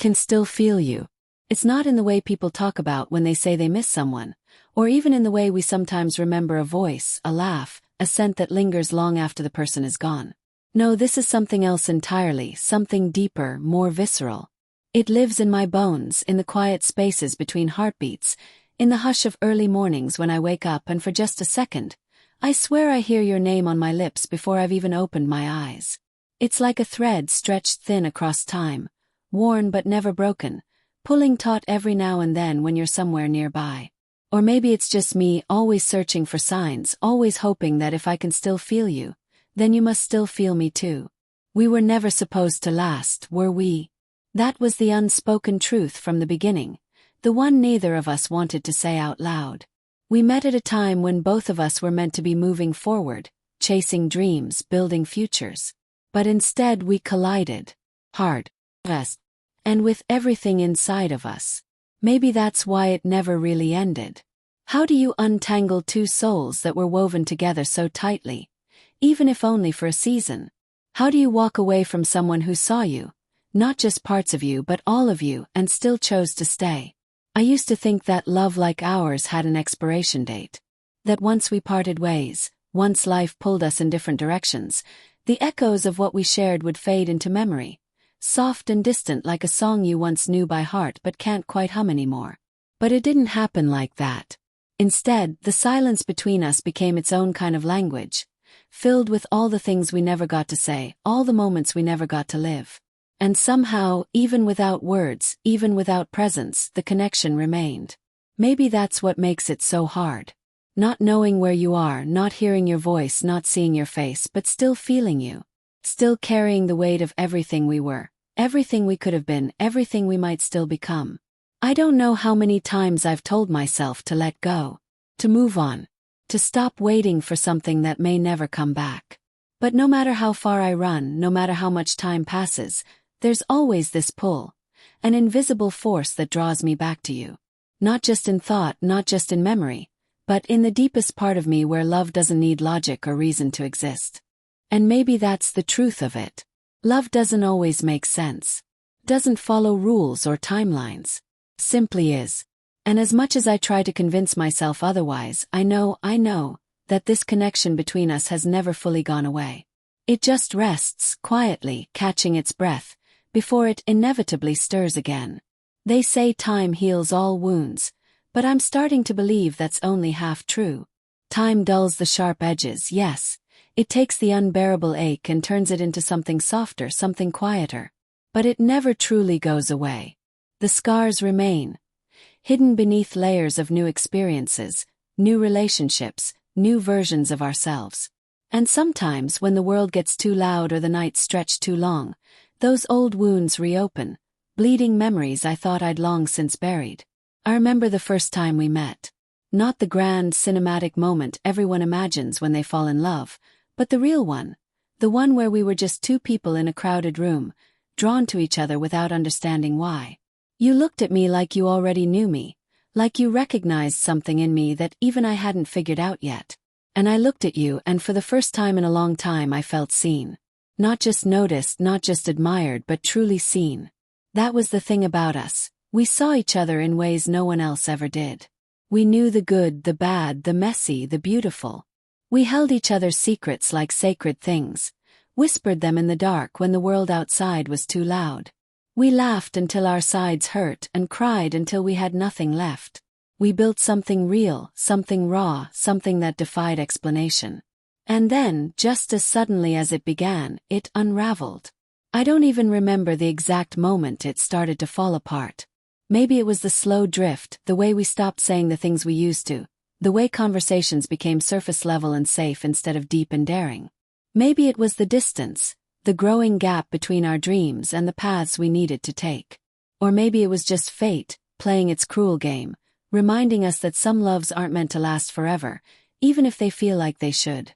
can still feel you. It's not in the way people talk about when they say they miss someone, or even in the way we sometimes remember a voice, a laugh, a scent that lingers long after the person is gone. No, this is something else entirely, something deeper, more visceral. It lives in my bones, in the quiet spaces between heartbeats, in the hush of early mornings when I wake up and for just a second, I swear I hear your name on my lips before I've even opened my eyes. It's like a thread stretched thin across time, worn but never broken, pulling taut every now and then when you're somewhere nearby. Or maybe it's just me, always searching for signs, always hoping that if I can still feel you, then you must still feel me too. We were never supposed to last, were we? That was the unspoken truth from the beginning, the one neither of us wanted to say out loud. We met at a time when both of us were meant to be moving forward, chasing dreams, building futures. But instead we collided. Hard. Fast. And with everything inside of us. Maybe that's why it never really ended. How do you untangle two souls that were woven together so tightly, even if only for a season? How do you walk away from someone who saw you, not just parts of you but all of you, and still chose to stay? I used to think that love like ours had an expiration date. That once we parted ways, once life pulled us in different directions, the echoes of what we shared would fade into memory, soft and distant like a song you once knew by heart but can't quite hum anymore. But it didn't happen like that. Instead, the silence between us became its own kind of language, filled with all the things we never got to say, all the moments we never got to live. And somehow, even without words, even without presence, the connection remained. Maybe that's what makes it so hard. Not knowing where you are, not hearing your voice, not seeing your face, but still feeling you. Still carrying the weight of everything we were, everything we could have been, everything we might still become. I don't know how many times I've told myself to let go, to move on, to stop waiting for something that may never come back. But no matter how far I run, no matter how much time passes, there's always this pull, an invisible force that draws me back to you. Not just in thought, not just in memory, but in the deepest part of me where love doesn't need logic or reason to exist. And maybe that's the truth of it. Love doesn't always make sense. Doesn't follow rules or timelines. Simply is. And as much as I try to convince myself otherwise, I know that this connection between us has never fully gone away. It just rests, quietly, catching its breath, before it inevitably stirs again. They say time heals all wounds, but I'm starting to believe that's only half true. Time dulls the sharp edges, yes. It takes the unbearable ache and turns it into something softer, something quieter. But it never truly goes away. The scars remain, hidden beneath layers of new experiences, new relationships, new versions of ourselves. And sometimes when the world gets too loud or the nights stretch too long, those old wounds reopen, bleeding memories I thought I'd long since buried. I remember the first time we met. Not the grand cinematic moment everyone imagines when they fall in love, but the real one. The one where we were just two people in a crowded room, drawn to each other without understanding why. You looked at me like you already knew me, like you recognized something in me that even I hadn't figured out yet. And I looked at you, and for the first time in a long time I felt seen. Not just noticed, not just admired, but truly seen. That was the thing about us. We saw each other in ways no one else ever did. We knew the good, the bad, the messy, the beautiful. We held each other's secrets like sacred things, whispered them in the dark when the world outside was too loud. We laughed until our sides hurt and cried until we had nothing left. We built something real, something raw, something that defied explanation. And then, just as suddenly as it began, it unraveled. I don't even remember the exact moment it started to fall apart. Maybe it was the slow drift, the way we stopped saying the things we used to, the way conversations became surface level and safe instead of deep and daring. Maybe it was the distance, the growing gap between our dreams and the paths we needed to take. Or maybe it was just fate, playing its cruel game, reminding us that some loves aren't meant to last forever, even if they feel like they should.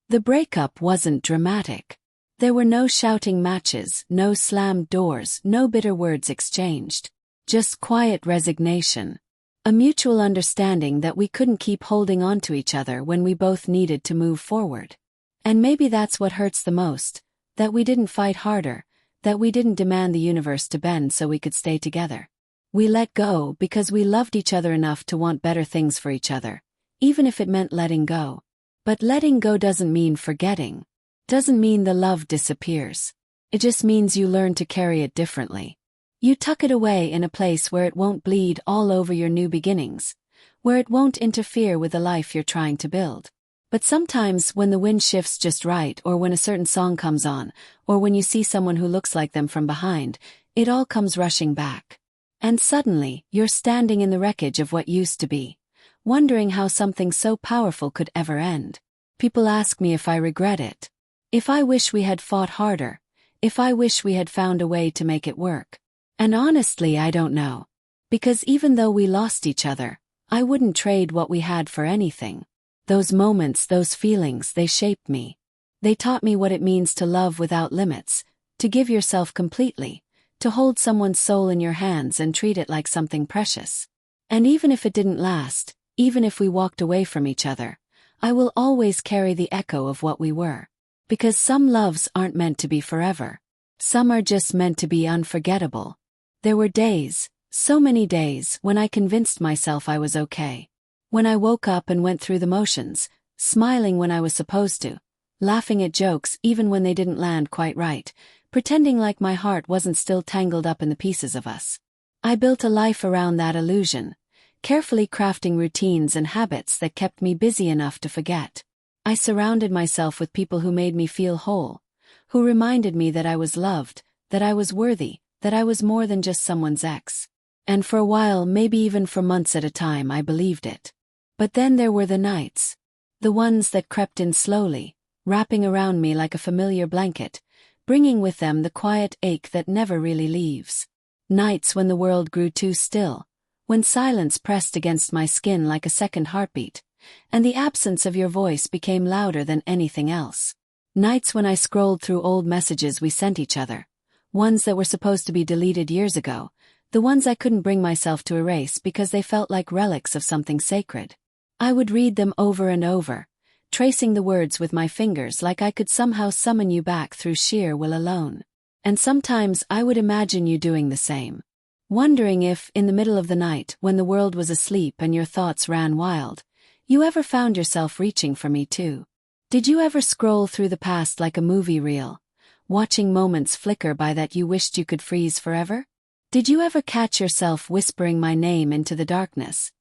The breakup wasn't dramatic. There were no shouting matches, no slammed doors, no bitter words exchanged. Just quiet resignation. A mutual understanding that we couldn't keep holding on to each other when we both needed to move forward. And maybe that's what hurts the most, that we didn't fight harder, that we didn't demand the universe to bend so we could stay together. We let go because we loved each other enough to want better things for each other, even if it meant letting go. But letting go doesn't mean forgetting. Doesn't mean the love disappears. It just means you learn to carry it differently. You tuck it away in a place where it won't bleed all over your new beginnings, where it won't interfere with the life you're trying to build. But sometimes when the wind shifts just right, or when a certain song comes on, or when you see someone who looks like them from behind, it all comes rushing back. And suddenly, you're standing in the wreckage of what used to be, wondering how something so powerful could ever end. People ask me if I regret it. If I wish we had fought harder. If I wish we had found a way to make it work. And honestly, I don't know. Because even though we lost each other, I wouldn't trade what we had for anything. Those moments, those feelings, they shaped me. They taught me what it means to love without limits, to give yourself completely, to hold someone's soul in your hands and treat it like something precious. And even if it didn't last, even if we walked away from each other, I will always carry the echo of what we were. Because some loves aren't meant to be forever. Some are just meant to be unforgettable. There were days, so many days, when I convinced myself I was okay. When I woke up and went through the motions, smiling when I was supposed to, laughing at jokes even when they didn't land quite right, pretending like my heart wasn't still tangled up in the pieces of us. I built a life around that illusion, carefully crafting routines and habits that kept me busy enough to forget. I surrounded myself with people who made me feel whole, who reminded me that I was loved, that I was worthy, that I was more than just someone's ex. And for a while, maybe even for months at a time, I believed it. But then there were the nights. The ones that crept in slowly, wrapping around me like a familiar blanket, bringing with them the quiet ache that never really leaves. Nights when the world grew too still, when silence pressed against my skin like a second heartbeat, and the absence of your voice became louder than anything else. Nights when I scrolled through old messages we sent each other, ones that were supposed to be deleted years ago, the ones I couldn't bring myself to erase because they felt like relics of something sacred. I would read them over and over, tracing the words with my fingers like I could somehow summon you back through sheer will alone. And sometimes I would imagine you doing the same. Wondering if, in the middle of the night, when the world was asleep and your thoughts ran wild, you ever found yourself reaching for me too. Did you ever scroll through the past like a movie reel, watching moments flicker by that you wished you could freeze forever? Did you ever catch yourself whispering my name into the darkness,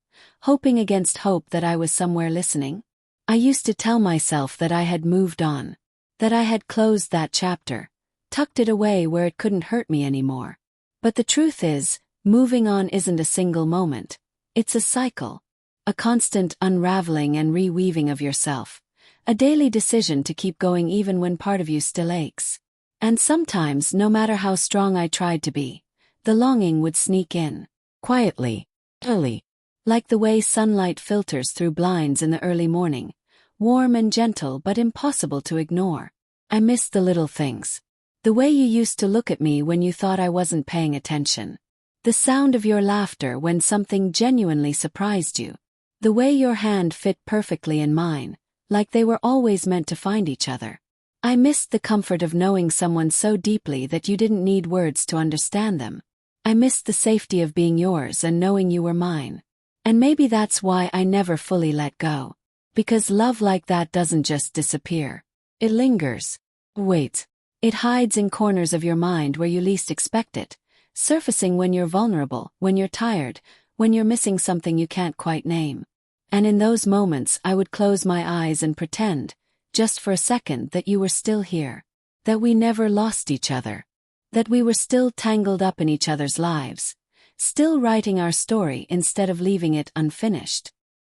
hoping against hope that I was somewhere listening? I used to tell myself that I had moved on, that I had closed that chapter, tucked it away where it couldn't hurt me anymore. But the truth is, moving on isn't a single moment. It's a cycle. A constant unraveling and reweaving of yourself. A daily decision to keep going even when part of you still aches. And sometimes, no matter how strong I tried to be, the longing would sneak in. Quietly. Early. Like the way sunlight filters through blinds in the early morning. Warm and gentle but impossible to ignore. I missed the little things. The way you used to look at me when you thought I wasn't paying attention. The sound of your laughter when something genuinely surprised you. The way your hand fit perfectly in mine, like they were always meant to find each other. I missed the comfort of knowing someone so deeply that you didn't need words to understand them. I missed the safety of being yours and knowing you were mine. And maybe that's why I never fully let go. Because love like that doesn't just disappear. It lingers. Wait. It hides in corners of your mind where you least expect it, surfacing when you're vulnerable, when you're tired, when you're missing something you can't quite name. And in those moments I would close my eyes and pretend, just for a second, that you were still here. That we never lost each other. That we were still tangled up in each other's lives. Still writing our story instead of leaving it unfinished.